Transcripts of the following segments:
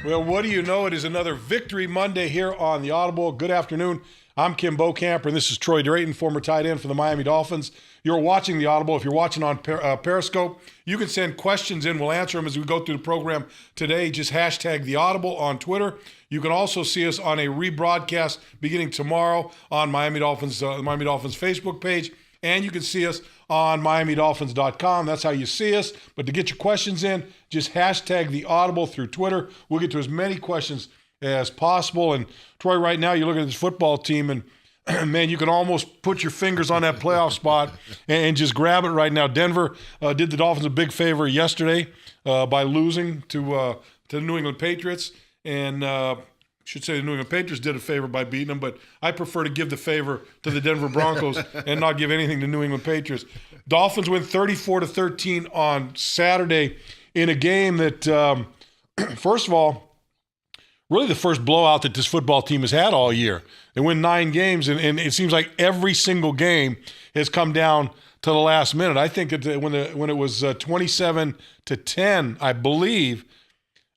Well, what do you know? It is another Victory Monday here on the Audible. Good afternoon. I'm Kim Bokamper, and this is Troy Drayton, former tight end for the Miami Dolphins. You're watching the Audible. If you're watching on Periscope, you can send questions in. We'll answer them as we go through the program today. Just hashtag the Audible on Twitter. You can also see us on a rebroadcast beginning tomorrow on Miami Dolphins Facebook page. And you can see us on MiamiDolphins.com. That's how you see us. But to get your questions in, just hashtag the Audible through Twitter. We'll get to as many questions as possible. And Troy, right now, you look at this football team, and man, you can almost put your fingers on that playoff spot and just grab it right now. Denver did the Dolphins a big favor yesterday by losing to the New England Patriots. And should say the New England Patriots did a favor by beating them, but I prefer to give the favor to the Denver Broncos and not give anything to New England Patriots. Dolphins win 34-13 on Saturday in a game that, first of all, really the first blowout that this football team has had all year. They win 9 games, and it seems like every single game has come down to the last minute. I think that when it was 27-10, I believe,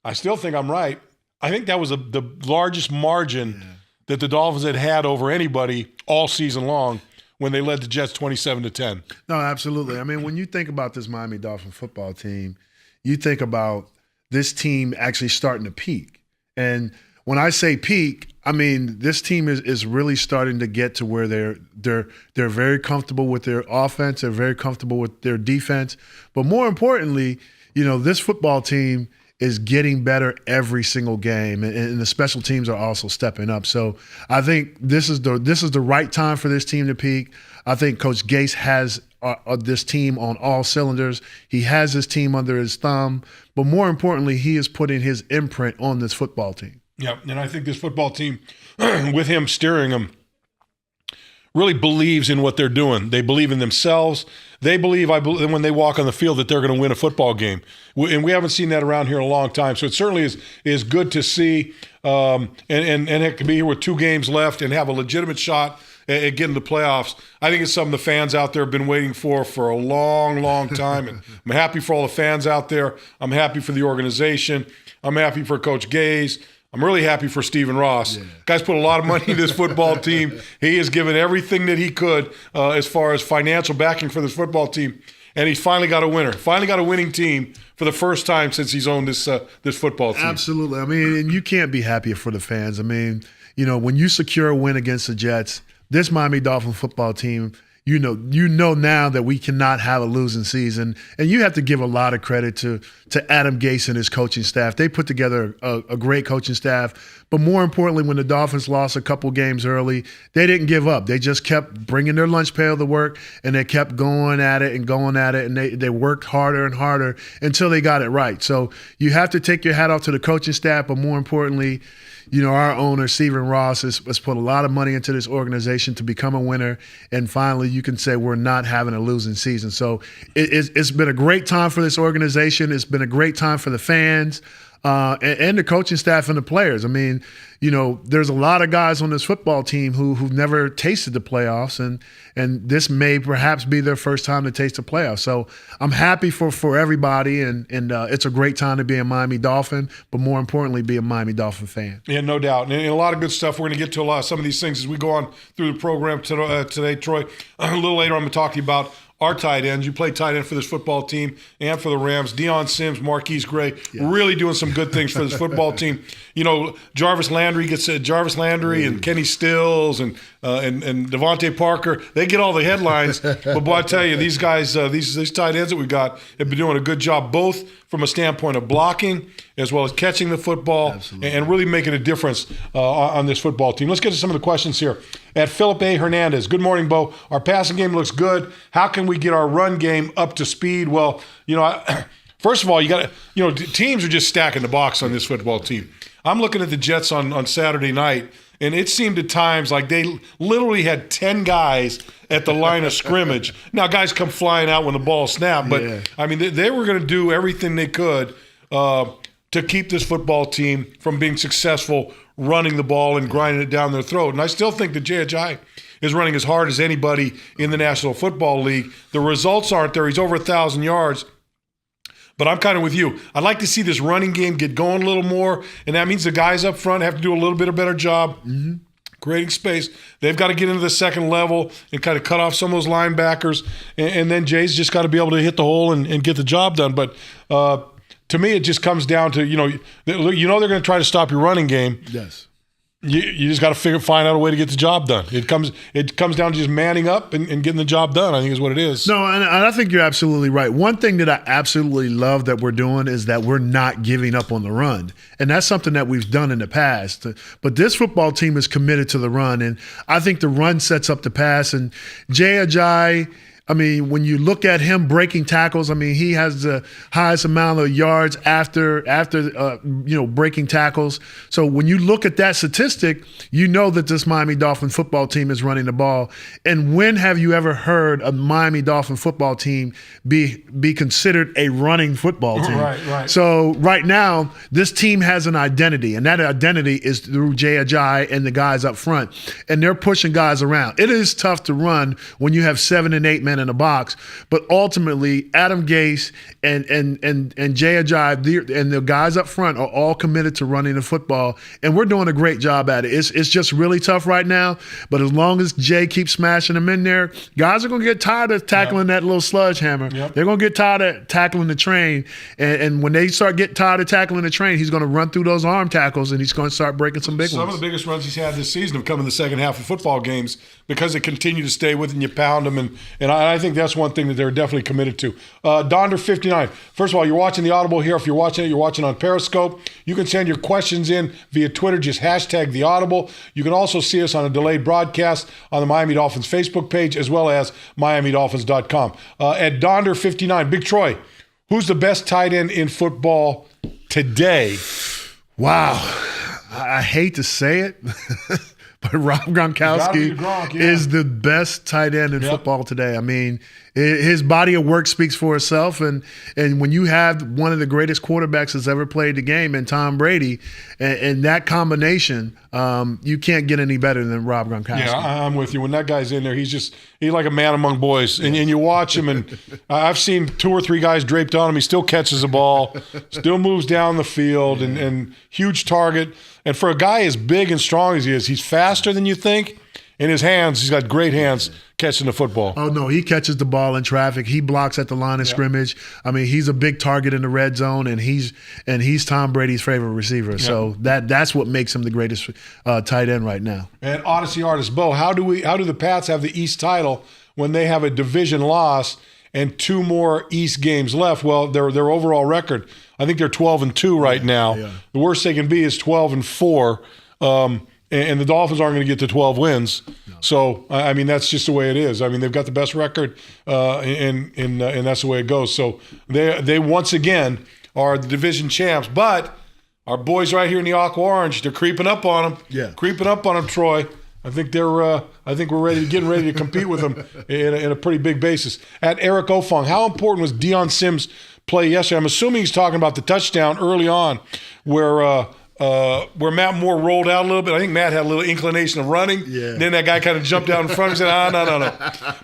I still think I'm right, I think that was the largest margin that the Dolphins had over anybody all season long when they led the Jets 27-10. No, absolutely. I mean, when you think about this Miami Dolphin football team, you think about this team actually starting to peak. And when I say peak, I mean this team is really starting to get to where they're very comfortable with their offense, they're very comfortable with their defense. But more importantly, you know, this football team is getting better every single game, and the special teams are also stepping up. So I think this is the right time for this team to peak. I think Coach Gase has this team on all cylinders. He has this team under his thumb, but more importantly, he is putting his imprint on this football team. Yeah, and I think this football team, with him steering them, really believes in what they're doing. They believe in themselves. They believe, when they walk on the field, that they're going to win a football game. And we haven't seen that around here in a long time. So it certainly is good to see. And it can be here with 2 games left and have a legitimate shot at getting the playoffs. I think it's something the fans out there have been waiting for a long, long time. And I'm happy for all the fans out there. I'm happy for the organization. I'm happy for Coach Gase. I'm really happy for Stephen Ross. Yeah. Guy's put a lot of money in this football team. He has given everything that he could as far as financial backing for this football team, and he's finally got a winner. Finally got a winning team for the first time since he's owned this football team. Absolutely. I mean, and you can't be happier for the fans. I mean, you know, when you secure a win against the Jets, this Miami Dolphin football team, you know now that we cannot have a losing season. And you have to give a lot of credit to Adam Gase and his coaching staff. They put together a great coaching staff. But more importantly, when the Dolphins lost a couple games early, they didn't give up. They just kept bringing their lunch pail to work, and they kept going at it, and they worked harder and harder until they got it right. So you have to take your hat off to the coaching staff, but more importantly, you know, our owner, Stephen Ross, has put a lot of money into this organization to become a winner. And finally, you can say we're not having a losing season. So it's been a great time for this organization. It's been a great time for the fans and the coaching staff and the players. I mean, you know, there's a lot of guys on this football team who've never tasted the playoffs, and this may perhaps be their first time to taste the playoffs. So I'm happy for everybody, and it's a great time to be a Miami Dolphin, but more importantly, be a Miami Dolphin fan. Yeah, no doubt. And a lot of good stuff. We're going to get to some of these things as we go on through the program today, Troy. A little later, I'm going to talk to you about our tight ends. You play tight end for this football team and for the Rams. Deion Sims, Marquise Gray, really doing some good things for this football team. You know, Jarvis Landry and Kenny Stills and Devontae Parker. They get all the headlines. But boy, I tell you, these guys, these tight ends that we got have been doing a good job, both from a standpoint of blocking as well as catching the football and really making a difference on this football team. Let's get to some of the questions here. At Philip A. Hernandez, good morning, Bo. Our passing game looks good. How can we get our run game up to speed? Well, you know, first of all, you got to, you know, teams are just stacking the box on this football team. I'm looking at the Jets on Saturday night, and it seemed at times like they literally had 10 guys at the line of scrimmage. Now, guys come flying out when the ball snapped, but, I mean, they were going to do everything they could to keep this football team from being successful running the ball and grinding it down their throat. And I still think that J.H.I. is running as hard as anybody in the National Football League. The results aren't there. He's over 1,000 yards. But I'm kind of with you. I'd like to see this running game get going a little more, and that means the guys up front have to do a little bit of better job creating space. They've got to get into the second level and kind of cut off some of those linebackers, and then Jay's just got to be able to hit the hole and get the job done. But to me, it just comes down to, they're going to try to stop your running game. Yes. You just got to find out a way to get the job done. It comes down to just manning up and getting the job done, I think is what it is. No, and I think you're absolutely right. One thing that I absolutely love that we're doing is that we're not giving up on the run. And that's something that we've done in the past. But this football team is committed to the run. And I think the run sets up the pass. And Jay Ajayi, I mean, when you look at him breaking tackles, I mean, he has the highest amount of yards after breaking tackles. So when you look at that statistic, you know that this Miami Dolphin football team is running the ball. And when have you ever heard a Miami Dolphin football team be considered a running football team? Right. So right now, this team has an identity, and that identity is through Jay Ajayi and the guys up front. And they're pushing guys around. It is tough to run when you have 7 and 8 men in a box, but ultimately Adam Gase and Jay Ajayi and the guys up front are all committed to running the football, and we're doing a great job at it. It's just really tough right now, but as long as Jay keeps smashing them in there, guys are going to get tired of tackling that little sludge hammer. Yep. They're going to get tired of tackling the train, and when they start getting tired of tackling the train, he's going to run through those arm tackles, and he's going to start breaking some big ones. Some of the biggest runs he's had this season have come in the second half of football games because they continue to stay with it and you pound them, and I think that's one thing that they're definitely committed to. Donder59. First of all, you're watching the Audible here. If you're watching on Periscope. You can send your questions in via Twitter. Just hashtag the Audible. You can also see us on a delayed broadcast on the Miami Dolphins Facebook page as well as MiamiDolphins.com. At Donder59, Big Troy, who's the best tight end in football today? Wow. I hate to say it. But Rob Gronkowski is the best tight end in football today. I mean, his body of work speaks for itself. And when you have one of the greatest quarterbacks that's ever played the game in Tom Brady, and that combination, you can't get any better than Rob Gronkowski. Yeah, I'm with you. When that guy's in there, he's like a man among boys. And you watch him, and I've seen 2 or 3 guys draped on him. He still catches the ball, still moves down the field, and huge target. And for a guy as big and strong as he is, he's faster than you think. In his hands, he's got great hands catching the football. Oh, no, he catches the ball in traffic. He blocks at the line of scrimmage. I mean, he's a big target in the red zone, and he's Tom Brady's favorite receiver. Yeah. So that's what makes him the greatest tight end right now. And Odyssey Artist Bo, how do the Pats have the East title when they have a division loss and 2 more East games left? Well, their overall record, I think they're 12-2 right now. Yeah. The worst they can be is 12-4. And the Dolphins aren't going to get to 12 wins. No. So, I mean, that's just the way it is. I mean, they've got the best record, and that's the way it goes. So they once again are the division champs. But our boys right here in the Aqua Orange, they're creeping up on them. Yeah. Creeping up on them, Troy. I think we're getting ready to compete with them in a pretty big basis. At Eric Ofong, how important was Deion Sims' play yesterday? I'm assuming he's talking about the touchdown early on where Matt Moore rolled out a little bit. I think Matt had a little inclination of running. Yeah. Then that guy kind of jumped out in front and said, no.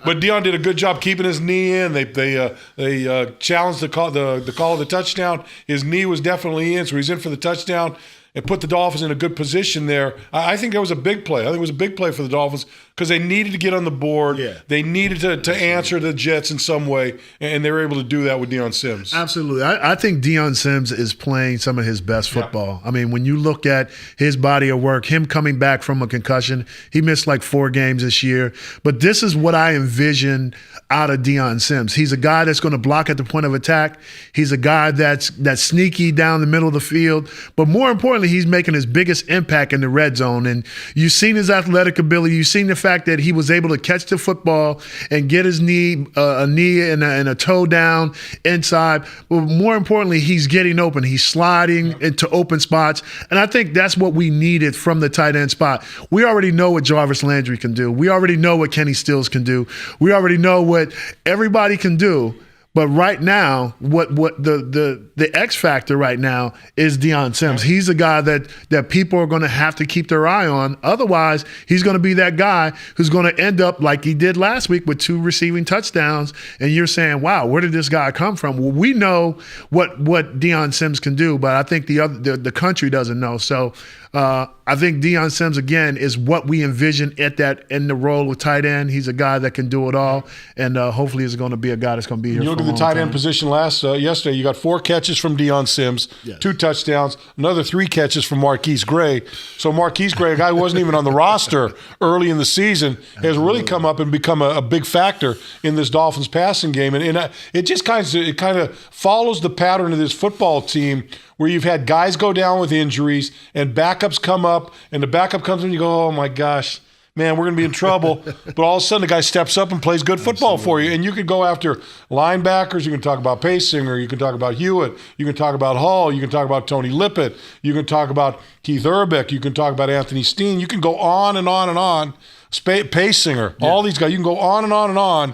But Deion did a good job keeping his knee in. They challenged the call of the touchdown. His knee was definitely in, so he's in for the touchdown. It put the Dolphins in a good position there. I think that was a big play. I think it was a big play for the Dolphins because they needed to get on the board. Yeah. They needed to answer the Jets in some way, and they were able to do that with Deion Sims. Absolutely. I think Deion Sims is playing some of his best football. Yeah. I mean, when you look at his body of work, him coming back from a concussion, he missed like 4 games this year. But this is what I envision out of Deion Sims. He's a guy that's going to block at the point of attack. He's a guy that's sneaky down the middle of the field. But more importantly, he's making his biggest impact in the red zone. And you've seen his athletic ability. You've seen the fact that he was able to catch the football and get his knee and a toe down inside. But more importantly, he's getting open. He's sliding into open spots. And I think that's what we needed from the tight end spot. We already know what Jarvis Landry can do. We already know what Kenny Stills can do. We already know what everybody can do. But right now, what the X factor right now is Deion Sims. He's a guy that people are going to have to keep their eye on. Otherwise, he's going to be that guy who's going to end up like he did last week with 2 receiving touchdowns. And you're saying, wow, where did this guy come from? Well, we know what Deion Sims can do, but I think the country doesn't know. So I think Deion Sims, again, is what we envision in the role of tight end. He's a guy that can do it all, and hopefully is going to be a guy that's going to be here for a long time. You look at the tight end position yesterday, you got 4 catches from Deion Sims, Yes. 2 touchdowns, another 3 catches from Marquise Gray. So Marquise Gray, a guy who wasn't even on the roster early in the season, has really come up and become a big factor in this Dolphins passing game. And it just kind of follows the pattern of this football team where you've had guys go down with injuries and backups come up, and the backup comes in and you go, oh my gosh, man, we're going to be in trouble. But all of a sudden the guy steps up and plays good football for you. And you can go after linebackers. You can talk about Paysinger. You can talk about Hewitt. You can talk about Hall. You can talk about Tony Lippett. You can talk about Keith Urbick. You can talk about Anthony Steen. You can go on and on and on. Paysinger, all these guys. You can go on and on and on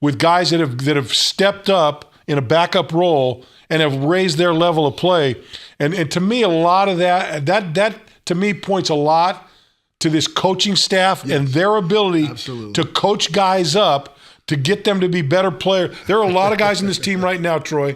with guys that have stepped up in a backup role and have raised their level of play. And to me, a lot of that to me points a lot to this coaching staff and their ability to coach guys up to get them to be better players. There are a lot of guys in this team right now, Troy,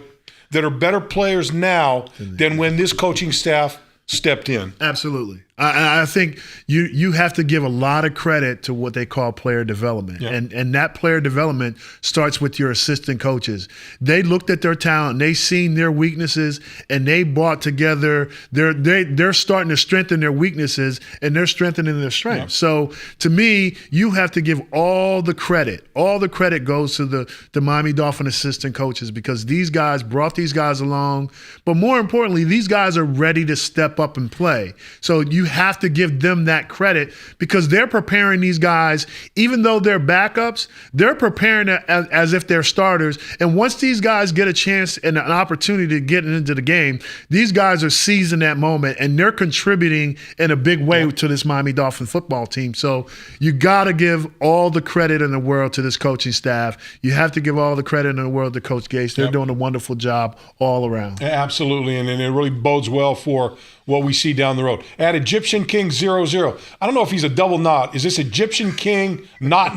that are better players now than when this coaching staff stepped in. Absolutely. I think you have to give a lot of credit to what they call player development. Yeah. And that player development starts with your assistant coaches. They looked at their talent, they seen their weaknesses, and they brought together they're starting to strengthen their weaknesses and they're strengthening their strengths. Yeah. So to me, you have to give all the credit. All the credit goes to the Miami Dolphin assistant coaches because these guys brought these guys along. But more importantly, these guys are ready to step up and play. So you have to give them that credit because they're preparing these guys, even though they're backups, they're preparing as if they're starters. And once these guys get a chance and an opportunity to get into the game, these guys are seizing that moment and they're contributing in a big way to this Miami Dolphin football team. So you got to give all the credit in the world to this coaching staff. You have to give all the credit in the world to Coach Gates. They're doing a wonderful job all around. Absolutely, and it really bodes well for what we see down the road. At Egyptian King 00. I don't know if he's a double knot. Is this Egyptian King not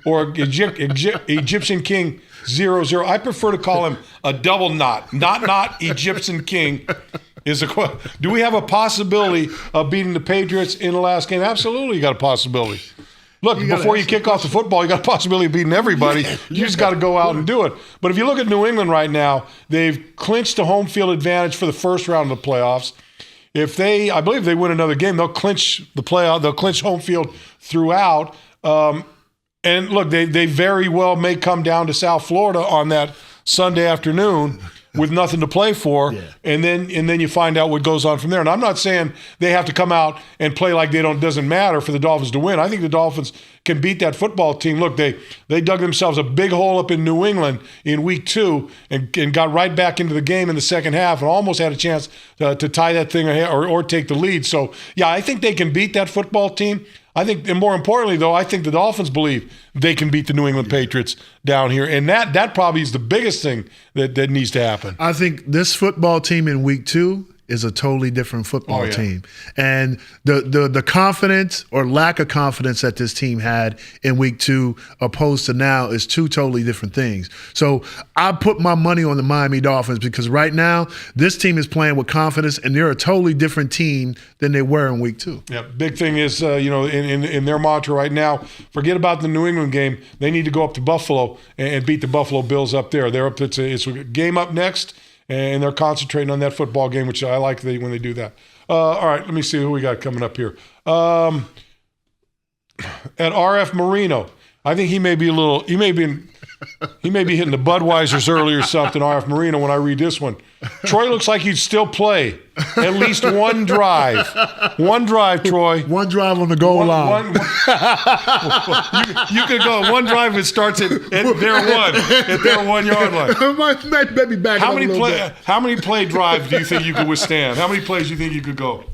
or Egyptian King 00? I prefer to call him a double knot. Not Egyptian King. Do we have a possibility of beating the Patriots in the last game? Absolutely, you got a possibility. Look, before you kick off the football, you got a possibility of beating everybody. You just got to go out and do it. But if you look at New England right now, they've clinched a home field advantage for the first round of the playoffs. I believe they win another game, they'll clinch the playoff. They'll clinch home field throughout. And look, they very well may come down to South Florida on that Sunday afternoon with nothing to play for, and then you find out what goes on from there. And I'm not saying they have to come out and play like doesn't matter for the Dolphins to win. I think the Dolphins can beat that football team. Look, they dug themselves a big hole up in New England in week 2 and got right back into the game in the second half and almost had a chance to tie that thing or take the lead. So, yeah, I think they can beat that football team. I think, and more importantly, though, I think the Dolphins believe they can beat the New England Patriots down here. And that probably is the biggest thing that needs to happen. I think this football team in week 2 is a totally different football team. And the confidence or lack of confidence that this team had in week 2 opposed to now is 2 totally different things. So I put my money on the Miami Dolphins because right now this team is playing with confidence and they're a totally different team than they were in week 2. Yeah, big thing is, in their mantra right now, forget about the New England game. They need to go up to Buffalo and beat the Buffalo Bills up there. It's a game up next. And they're concentrating on that football game, which I like when they do that. All right, let me see who we got coming up here. At RF Marino, I think he may be hitting the Budweisers early or something, RF Marino, when I read this one. Troy looks like he'd still play at least one drive. One drive, Troy. One drive on the goal line. You could go one drive. It starts at their 1 yard line. Maybe back How many play drives do you think you could withstand? How many plays do you think you could go?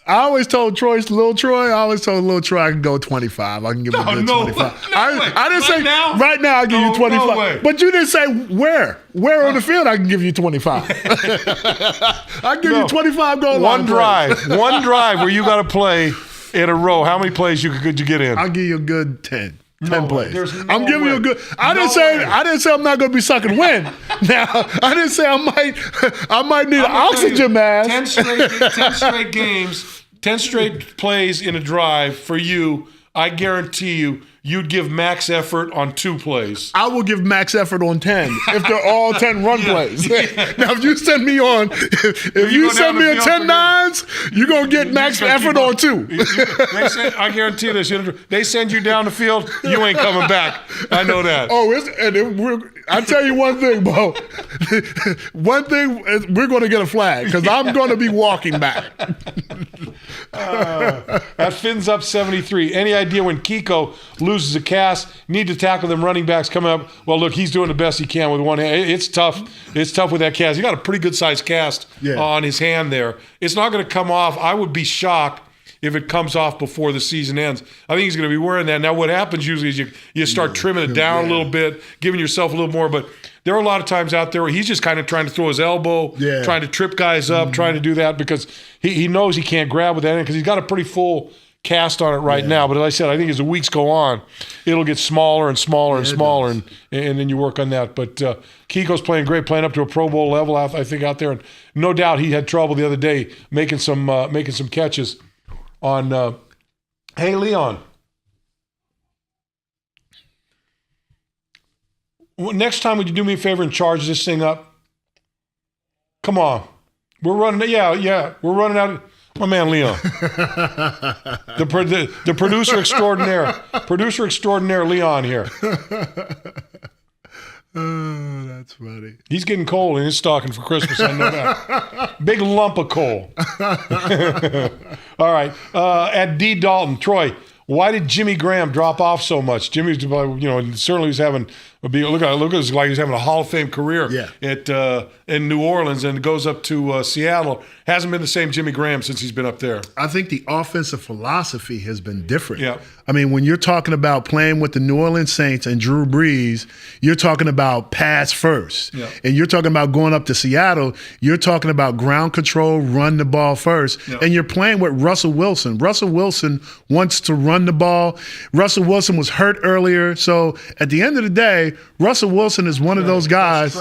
I always told little Troy, I can go 25. I can give him a good 25. I didn't say right now I'll give you 25. No, but you didn't say where. Where on the field I can give you 25. I give you 25 goal line plays. One drive where you got to play in a row. How many plays could you get in? I'll give you a good 10. 10 plays. I'm giving you a good. I didn't say I'm not going to be sucking wind. Now I didn't say I might need an oxygen mask. 10 straight games, 10 straight plays in a drive for you. I guarantee you'd give max effort on 2 plays. I will give max effort on 10 if they're all 10 run plays. Now, if you send me on, if you send me a 10-9s, you're going to get max effort on 2. I guarantee this. They send you down the field, you ain't coming back. I know that. I tell you one thing, Bo. One thing, we're going to get a flag because I'm going to be walking back. That Finn's up 73. Any idea when Kiko loses a cast, need to tackle them running backs coming up? Well, look, he's doing the best he can with one hand. It's tough. It's tough with that cast. He got a pretty good sized cast on his hand there. It's not going to come off. I would be shocked if it comes off before the season ends. I think he's going to be wearing that. Now, what happens usually is you start trimming it down a little bit, giving yourself a little more. But there are a lot of times out there where he's just kind of trying to throw his elbow, trying to trip guys up, trying to do that because he knows he can't grab with that end because he's got a pretty full cast on it right now. But as I said, I think as the weeks go on, it'll get smaller and smaller and smaller, and then you work on that. But Kiko's playing great, playing up to a Pro Bowl level, I think, out there. And no doubt he had trouble the other day making some catches on hey, Leon. Next time, would you do me a favor and charge this thing up? Come on. We're running. Yeah. We're running out. My man, Leon. the producer extraordinaire. Producer extraordinaire, Leon here. Oh, that's funny. He's getting coal in his stocking for Christmas. I know that. Big lump of coal. All right. At D. Dalton, Troy, why did Jimmy Graham drop off so much? Jimmy's, certainly was having look like he's having a Hall of Fame career in New Orleans, and goes up to Seattle. Hasn't been the same Jimmy Graham since he's been up there. I think the offensive philosophy has been different. Yeah. I mean, when you're talking about playing with the New Orleans Saints and Drew Brees, you're talking about pass first. Yeah. And you're talking about going up to Seattle, you're talking about ground control, run the ball first. Yeah. And you're playing with Russell Wilson. Russell Wilson wants to run the ball. Russell Wilson was hurt earlier. So at the end of the day, Russell Wilson is one of those guys.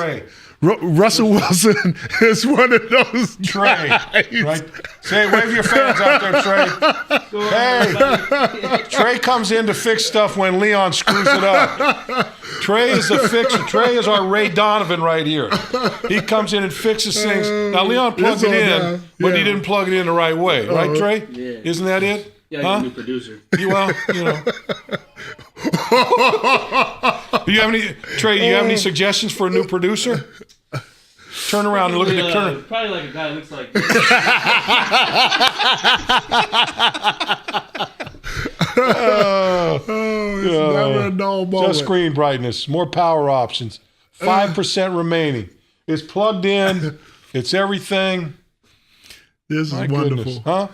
Russell Wilson is one of those Trey, right? Say, wave your fans out there, Trey. Hey, Trey comes in to fix stuff when Leon screws it up. Trey is the fixer. Trey is our Ray Donovan right here. He comes in and fixes things. Now, Leon plugged it in, but he didn't plug it in the right way. Right, Trey? Yeah. Isn't that it? Yeah, you're a new producer. Do you have any, Trey, do you have any suggestions for a new producer? Turn around and look at the current. Probably like a guy that looks like it's never a dull moment. Just screen brightness, more power options, 5% remaining. It's plugged in. It's everything. This is wonderful. Goodness. Huh?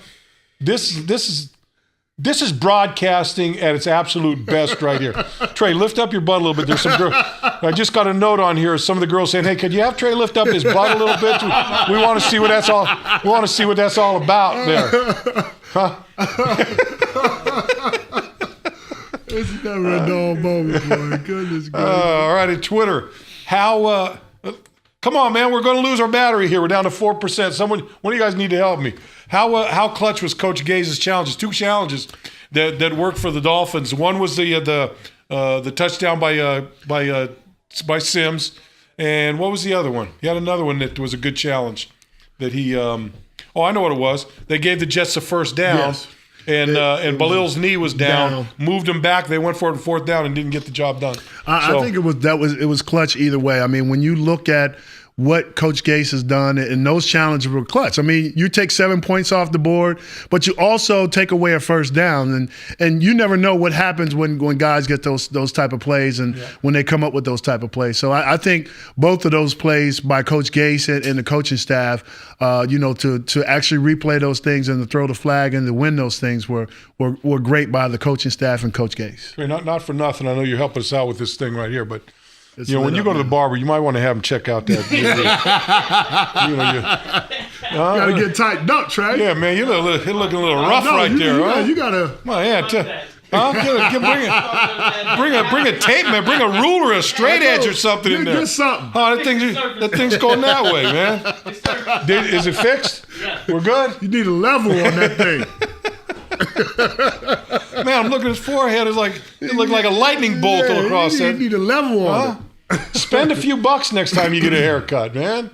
This is broadcasting at its absolute best right here. Trey, lift up your butt a little bit. There's some girls. I just got a note on here. Some of the girls saying, "Hey, could you have Trey lift up his butt a little bit? We want to see what that's all. We want to see what that's all about there." Huh? It's never a dull moment, boy. Goodness gracious. All right, at Twitter, how? Come on, man. We're going to lose our battery here. We're down to 4%. One of you guys need to help me. How clutch was Coach Gaze's challenges? 2 challenges that worked for the Dolphins. One was the touchdown by Sims, and what was the other one? He had another one that was a good challenge that he. I know what it was. They gave the Jets the first down. Yes. And Balil's knee was down, moved him back. They went for it on 4th down and didn't get the job done. I think it was clutch either way. I mean, when you look at what Coach Gase has done, and those challenges were clutch. I mean, you take 7 points off the board, but you also take away a first down, and you never know what happens when guys get those type of plays and when they come up with those type of plays. So I think both of those plays by Coach Gase and the coaching staff, to actually replay those things and to throw the flag and to win those things were great by the coaching staff and Coach Gase. Hey, not for nothing. I know you're helping us out with this thing right here, but when you go to the barber, you might want to have him check out that. You gotta get tightened up, Trey. Yeah, man, you're looking a little rough right there, huh? You gotta. Come on, bring a tape, man. Bring a ruler, a straight edge, or something in there. Get something. Oh, that thing's going that way, man. Is it fixed? Yeah. We're good. You need a level on that thing. Man, I'm looking at his forehead. It looked like a lightning bolt across you there. You need a level on it. Spend a few bucks next time you get a haircut, man.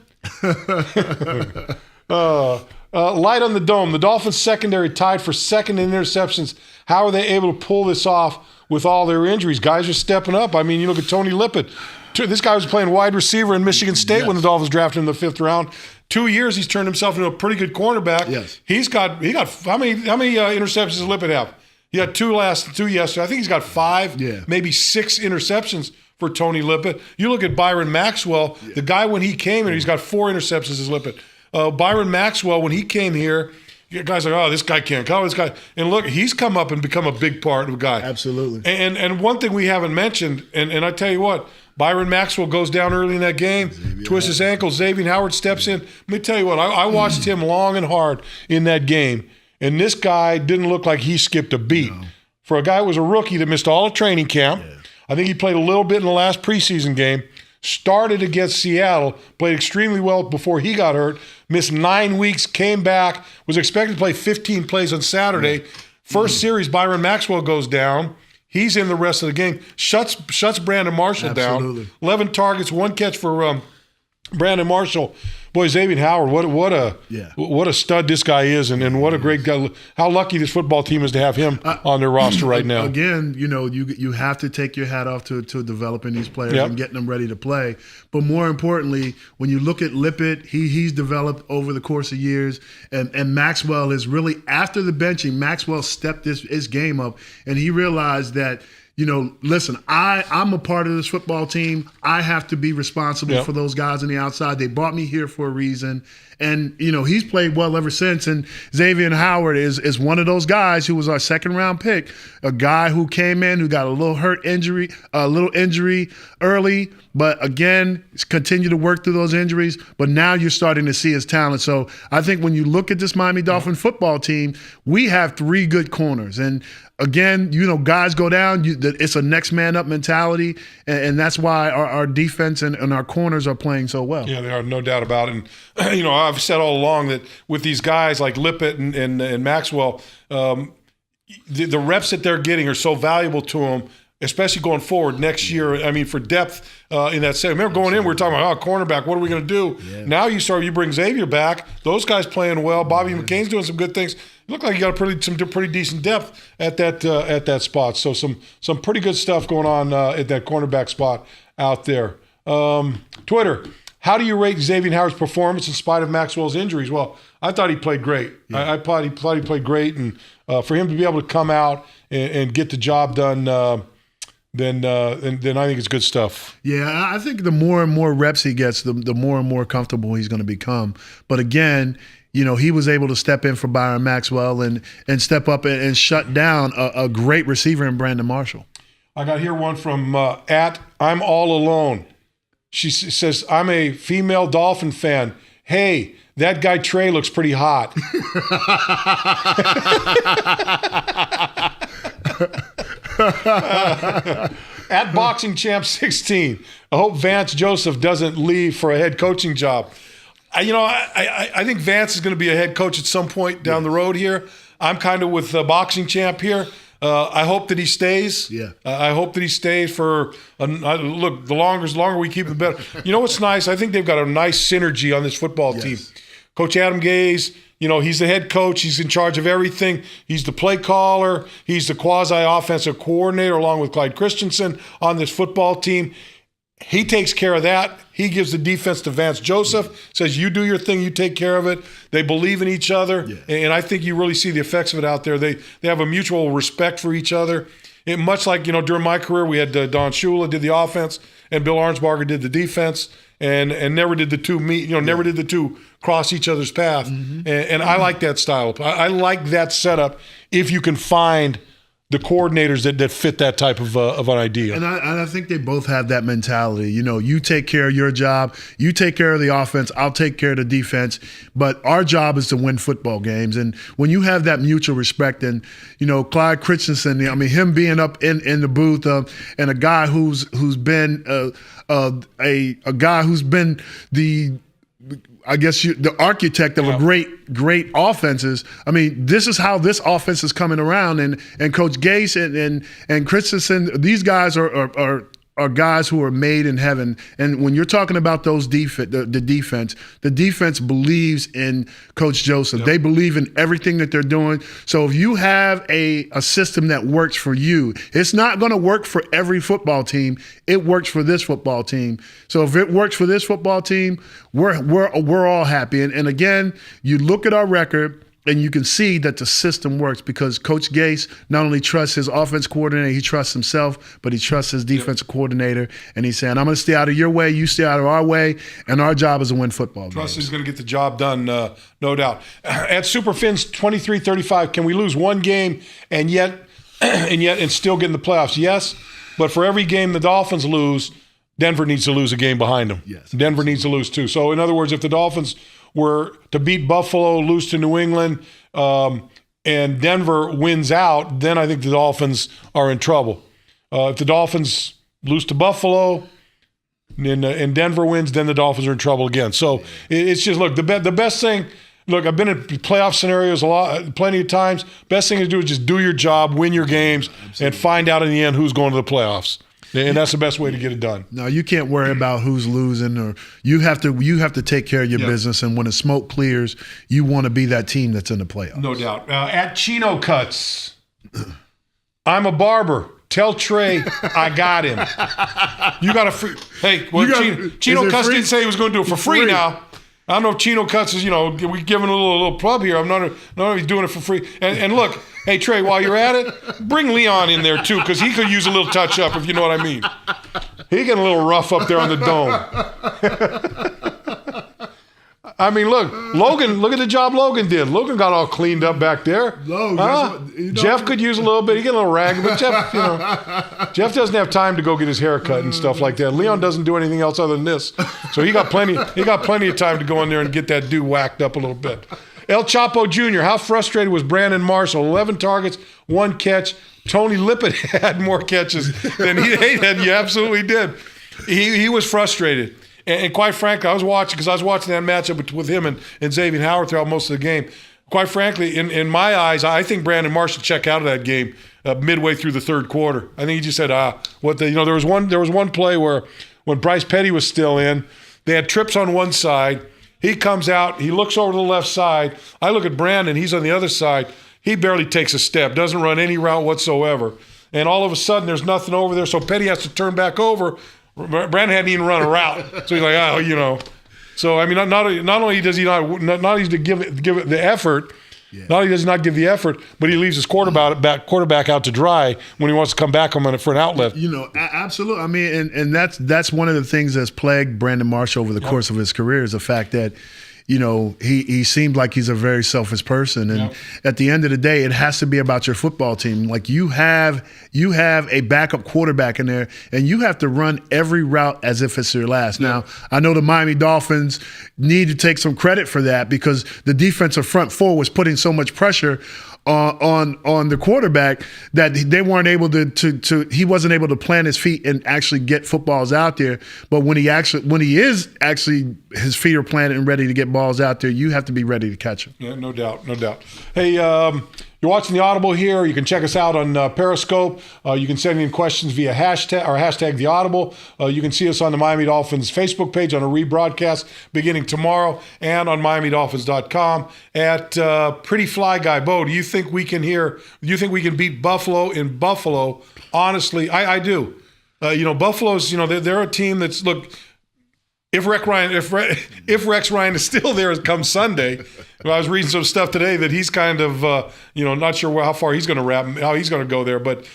Light on the dome. The Dolphins secondary tied for second in interceptions. How are they able to pull this off with all their injuries? Guys are stepping up. I mean, you look at Tony Lippett. This guy was playing wide receiver in Michigan State when the Dolphins drafted him in the 5th round. 2 years, he's turned himself into a pretty good cornerback. Yes. He got how many interceptions does Lippett have? He had two yesterday. I think he's got 5, maybe 6 interceptions for Tony Lippett. You look at Byron Maxwell, the guy when he came here, he's got 4 interceptions as Lippett. Byron Maxwell, when he came here, guys are like, oh, this guy can't come. This guy, and look, he's come up and become a big part of a guy. Absolutely. And one thing we haven't mentioned, and I tell you what, Byron Maxwell goes down early in that game, twists his ankle. Xavier Howard steps in. Let me tell you what, I watched him long and hard in that game, and this guy didn't look like he skipped a beat. No. For a guy who was a rookie that missed all of training camp, I think he played a little bit in the last preseason game, started against Seattle, played extremely well before he got hurt, missed 9 weeks, came back, was expected to play 15 plays on Saturday. First series, Byron Maxwell goes down. He's in the rest of the game. Shuts Brandon Marshall down. 11 targets, 1 catch for Brandon Marshall. Boy, Xavier Howard, what a stud this guy is, and what a great guy. How lucky this football team is to have him on their roster right now. Again, you have to take your hat off to developing these players and getting them ready to play. But more importantly, when you look at Lippett, he's developed over the course of years, and Maxwell is really, after the benching, Maxwell stepped his game up, and he realized that, listen, I'm a part of this football team. I have to be responsible for those guys on the outside. They brought me here for a reason. And, he's played well ever since. And Xavier Howard is one of those guys who was our 2nd-round pick, a guy who came in, who got a little injury early, but again, continued to work through those injuries. But now you're starting to see his talent. So I think when you look at this Miami Dolphin football team, we have 3 good corners. And again, guys go down. It's a next man up mentality, and that's why our defense and our corners are playing so well. Yeah, there are no doubt about it. And I've said all along that with these guys like Lippett and Maxwell, the reps that they're getting are so valuable to them, especially going forward next year. I mean, for depth in that set. Remember going in, we were talking about, cornerback, what are we going to do? Yeah. Now you bring Xavier back. Those guys playing well. Bobby McCain's doing some good things. It looked like you got some pretty decent depth at that spot. So some pretty good stuff going on at that cornerback spot out there. Twitter, how do you rate Xavier Howard's performance in spite of Maxwell's injuries? Well, I thought he played great. Yeah. I thought he played great, and for him to be able to come out and get the job done, then I think it's good stuff. Yeah, I think the more and more reps he gets, the more and more comfortable he's going to become. But again, he was able to step in for Byron Maxwell and step up and shut down a great receiver in Brandon Marshall. I got here one from I'm all alone. She says, I'm a female Dolphin fan. Hey, that guy Trey looks pretty hot. At Boxing Champ 16, I hope Vance Joseph doesn't leave for a head coaching job. I think Vance is going to be a head coach at some point down the road here. I'm kind of with Boxing Champ here. I hope that he stays. Yeah. I hope that he stays for look. The longer we keep him, the better. You know what's nice? I think they've got a nice synergy on this football team. Coach Adam Gase, he's the head coach. He's in charge of everything. He's the play caller. He's the quasi-offensive coordinator along with Clyde Christensen on this football team. he takes care of that. He gives the defense to Vance Joseph, says, you do your thing, you take care of it. They believe in each other, and I think you really see the effects of it out there. They have a mutual respect for each other. Much like, during my career, we had Don Shula did the offense, and Bill Arnsparger did the defense, and never did the two meet, never did the two cross each other's path. And I like that style. I like that setup if you can find the coordinators that fit that type of an idea. And I think they both have that mentality. You take care of your job. You take care of the offense. I'll take care of the defense. But our job is to win football games. And when you have that mutual respect, and, Clyde Christensen, him being up in the booth and a guy who's been a guy who's been the architect of a great offenses. This is how this offense is coming around, and Coach Gase and Christensen, these guys are guys who are made in heaven. And when you're talking about those the defense believes in Coach Joseph. Yep. They believe in everything that they're doing. So if you have a system that works for you, it's not going to work for every football team. It works for this football team. So if it works for this football team, we're all happy. And again, you look at our record, and you can see that the system works because Coach Gase not only trusts his offense coordinator, he trusts himself, but he trusts his defensive coordinator. And he's saying, I'm going to stay out of your way, you stay out of our way, and our job is to win football games. Trust he's going to get the job done, no doubt. At Superfins 23-35, can we lose one game and still get in the playoffs? Yes, but for every game the Dolphins lose, Denver needs to lose a game behind them. Yes. Denver needs to lose too. So in other words, if the Dolphins were to beat Buffalo, lose to New England, and Denver wins out, then I think the Dolphins are in trouble. If the Dolphins lose to Buffalo and Denver wins, then the Dolphins are in trouble again. So it's just, look, the best thing, look, I've been in playoff scenarios plenty of times. Best thing to do is just do your job, win your games, and find out in the end who's going to the playoffs. And that's the best way to get it done. No, you can't worry about who's losing, or you have to take care of your business. And when the smoke clears, you want to be that team that's in the playoffs. No doubt. At Chino Cuts, I'm a barber. Tell Trey I got him. You got a free. Hey, well, Chino Cuts didn't say he was going to do it for free now. I don't know if Chino Cuts is, we giving a little plug here. I'm not if he's doing it for free. And look, hey, Trey, while you're at it, bring Leon in there too, because he could use a little touch up, if you know what I mean. He getting a little rough up there on the dome. Look at the job Logan did. Logan got all cleaned up back there. Jeff could use a little bit. He get a little ragged, but Jeff doesn't have time to go get his hair cut and stuff like that. Leon doesn't do anything else other than this, so he got plenty of time to go in there and get that dude whacked up a little bit. El Chapo Jr., how frustrated was Brandon Marshall? 11 targets, 1 catch. Tony Lippett had more catches than he had. You absolutely did. He was frustrated. And quite frankly, I was watching that matchup with him and Xavier Howard throughout most of the game. Quite frankly, in my eyes, I think Brandon Marshall checked out of that game midway through the third quarter. I think he just said, there was one play where when Bryce Petty was still in, they had trips on one side. He comes out, he looks over to the left side. I look at Brandon, he's on the other side. He barely takes a step, doesn't run any route whatsoever. And all of a sudden, there's nothing over there, so Petty has to turn back over. Brandon hadn't even run a route, so he's like, So not only does he not only to give it the effort, not only does he not give the effort, but he leaves his quarterback out to dry when he wants to come back for an outlet. Absolutely. And that's one of the things that's plagued Brandon Marshall over the course of his career is the fact that he seemed like he's a very selfish person. And at the end of the day, it has to be about your football team. Like you have a backup quarterback in there, and you have to run every route as if it's your last. Now, I know the Miami Dolphins need to take some credit for that because the defensive front four was putting so much pressure on the quarterback that they weren't able to he wasn't able to plant his feet and actually get footballs out there. But when he is his feet are planted and ready to get balls out there, you have to be ready to catch them. Yeah, no doubt. Hey, you're watching the Audible here. You can check us out on Periscope. You can send in questions via hashtag the Audible. You can see us on the Miami Dolphins Facebook page on a rebroadcast beginning tomorrow and on MiamiDolphins.com. At Pretty Fly Guy, Bo, do you think we can beat Buffalo in Buffalo? Honestly, I do. Buffalo's, they're a team that's, look, if Rex Ryan is still there come Sunday, I was reading some stuff today that he's kind of, not sure how far he's going to how he's going to go there. But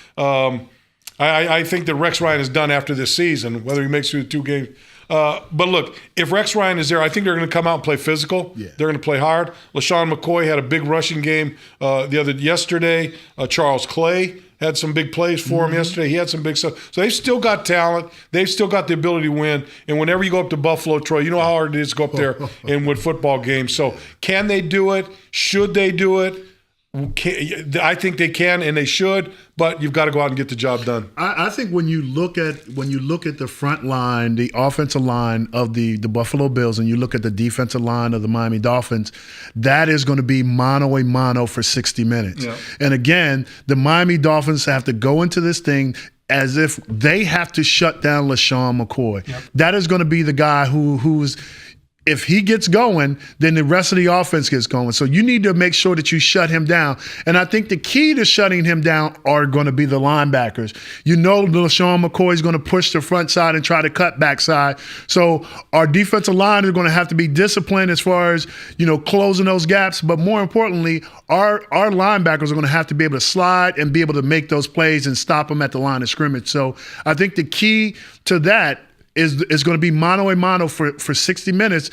I think that Rex Ryan is done after this season, whether he makes it through the 2 games. But look, if Rex Ryan is there, I think they're going to come out and play physical. Yeah. They're going to play hard. LaShawn McCoy had a big rushing game yesterday. Charles Clay had some big plays for him yesterday. He had some big stuff. So they've still got talent. They've still got the ability to win. And whenever you go up to Buffalo, Troy, you know how hard it is to go up there and win football games. So can they do it? Should they do it? I think they can and they should, but you've got to go out and get the job done. I think when you look at the front line, the offensive line of the Buffalo Bills, and you look at the defensive line of the Miami Dolphins, that is going to be mano a mano for 60 minutes. Yeah. And again, the Miami Dolphins have to go into this thing as if they have to shut down LaShawn McCoy. Yep. That is going to be the guy who's if he gets going, then the rest of the offense gets going. So you need to make sure that you shut him down. And I think the key to shutting him down are going to be the linebackers. LaShawn McCoy is going to push the front side and try to cut backside. So our defensive line is going to have to be disciplined as far as, closing those gaps. But more importantly, our linebackers are going to have to be able to slide and be able to make those plays and stop them at the line of scrimmage. So I think the key to that is going to be mano a mano for 60 minutes.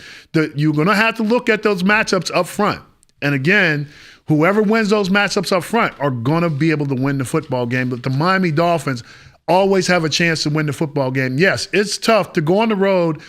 You're going to have to look at those matchups up front. And again, whoever wins those matchups up front are going to be able to win the football game. But the Miami Dolphins always have a chance to win the football game. Yes, it's tough to go on the road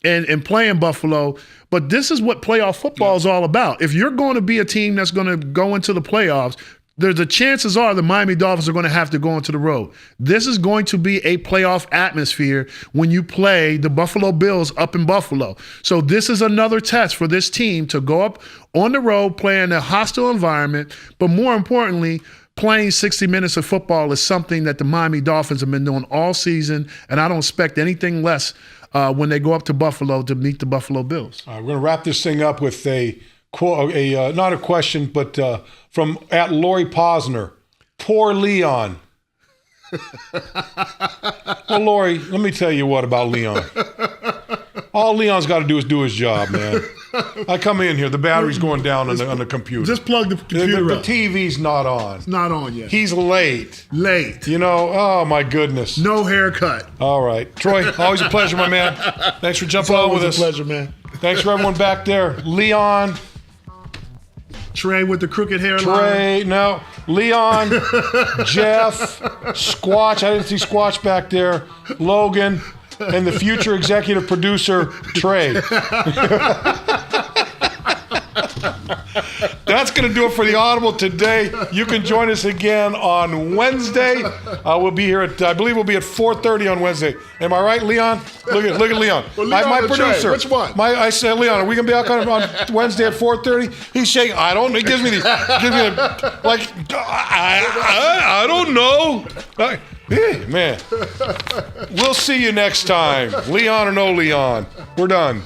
and play in Buffalo, but this is what playoff football is all about. If you're going to be a team that's going to go into the playoffs, the chances are the Miami Dolphins are going to have to go into the road. This is going to be a playoff atmosphere when you play the Buffalo Bills up in Buffalo. So this is another test for this team to go up on the road, play in a hostile environment, but more importantly, playing 60 minutes of football is something that the Miami Dolphins have been doing all season, and I don't expect anything less when they go up to Buffalo to meet the Buffalo Bills. All right, we're going to wrap this thing up with not a question, but from at Lori Posner. Poor Leon. Well, Lori, let me tell you what about Leon. All Leon's got to do is do his job, man. I come in here, the battery's going down on the computer. Just plug the computer the up. TV's not on. It's not on yet. He's late. Oh my goodness. No haircut. All right. Troy, always a pleasure, my man. Thanks for jumping on with us. It's always a pleasure, man. Thanks for everyone back there. Leon. Trey with the crooked hairline. Leon, Jeff, Squatch. I didn't see Squatch back there. Logan, and the future executive producer, Trey. That's going to do it for the Audible today. You can join us again on Wednesday. We'll be here I believe we'll be at 4:30 on Wednesday. Am I right, Leon? Look at Leon. Well, Leon my producer. Trey. Which one? I said, Leon, are we going to be out on Wednesday at 4:30? He's shaking. I don't know. He gives me I don't know. Man. We'll see you next time. Leon or no Leon. We're done.